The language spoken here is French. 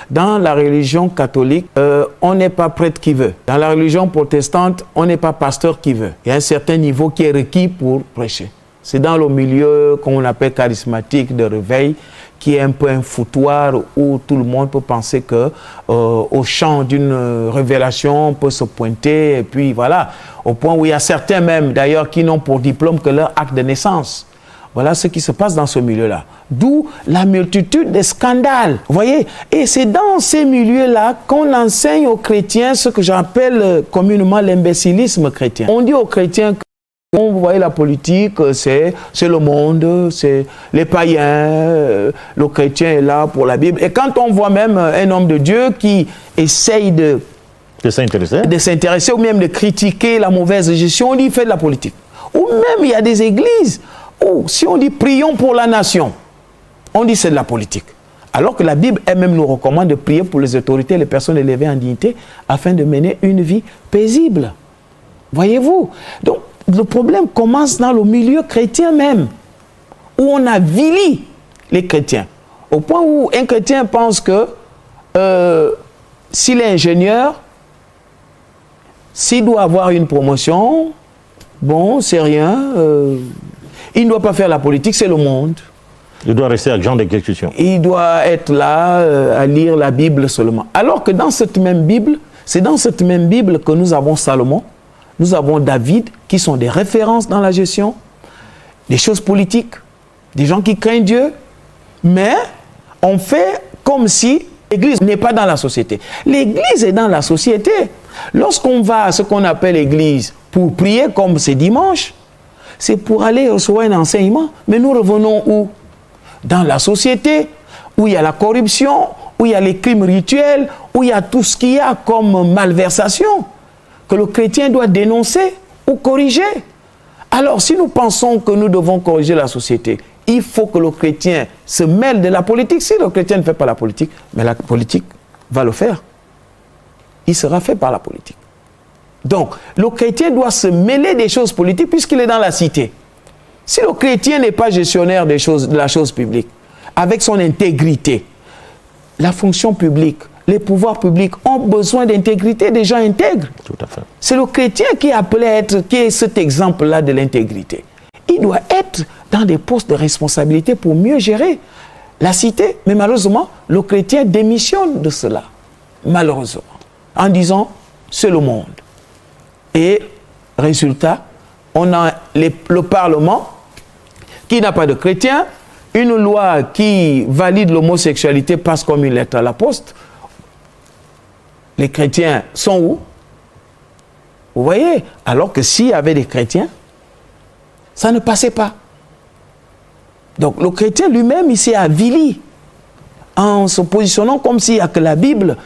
Dans la religion catholique, on n'est pas prêtre qui veut. Dans la religion protestante, on n'est pas pasteur qui veut. Il y a un certain niveau qui est requis pour prêcher. C'est dans le milieu qu'on appelle charismatique de réveil, qui est un peu un foutoir où tout le monde peut penser que au champ d'une révélation, on peut se pointer, et puis voilà, au point où il y a certains même d'ailleurs qui n'ont pour diplôme que leur acte de naissance. Voilà ce qui se passe dans ce milieu-là. D'où la multitude de scandales. Vous voyez? Et c'est dans ces milieux-là qu'on enseigne aux chrétiens ce que j'appelle communément l'imbécilisme chrétien. On dit aux chrétiens que vous voyez, la politique, c'est le monde, c'est les païens, le chrétien est là pour la Bible. Et quand on voit même un homme de Dieu qui essaye de s'intéresser ou même de critiquer la mauvaise gestion, on dit il fait de la politique. Ou même il y a des églises où si on dit prions pour la nation, on dit c'est de la politique. Alors que la Bible elle-même nous recommande de prier pour les autorités et les personnes élevées en dignité afin de mener une vie paisible. Voyez-vous? Donc, le problème commence dans le milieu chrétien même, où on avilit les chrétiens. Au point où un chrétien pense que s'il est ingénieur, s'il doit avoir une promotion, bon, c'est rien. Il ne doit pas faire la politique, c'est le monde. Il doit rester agent d'exécution. Il doit être là à lire la Bible seulement. Alors que dans cette même Bible, c'est dans cette même Bible que nous avons Salomon, nous avons David, qui sont des références dans la gestion, des choses politiques, des gens qui craignent Dieu, mais on fait comme si l'Église n'est pas dans la société. L'Église est dans la société. Lorsqu'on va à ce qu'on appelle l'Église pour prier comme c'est dimanche, c'est pour aller recevoir un enseignement. Mais nous revenons où? Dans la société, où il y a la corruption, où il y a les crimes rituels, où il y a tout ce qu'il y a comme malversation, que le chrétien doit dénoncer ou corriger. Alors, si nous pensons que nous devons corriger la société, il faut que le chrétien se mêle de la politique. Si le chrétien ne fait pas la politique, mais la politique va le faire. Il sera fait par la politique. Donc, le chrétien doit se mêler des choses politiques puisqu'il est dans la cité. Si le chrétien n'est pas gestionnaire des choses, de la chose publique, avec son intégrité, la fonction publique, les pouvoirs publics ont besoin d'intégrité, des gens intègres. Tout à fait. C'est le chrétien qui est appelé à être, qui est cet exemple-là de l'intégrité. Il doit être dans des postes de responsabilité pour mieux gérer la cité. Mais malheureusement, le chrétien démissionne de cela. Malheureusement. En disant, c'est le monde. Et, résultat, on a le Parlement qui n'a pas de chrétien, une loi qui valide l'homosexualité passe comme une lettre à la poste. Les chrétiens sont où? Vous voyez? Alors que s'il y avait des chrétiens, ça ne passait pas. Donc le chrétien lui-même, il s'est avili en se positionnant comme s'il n'y a que la Bible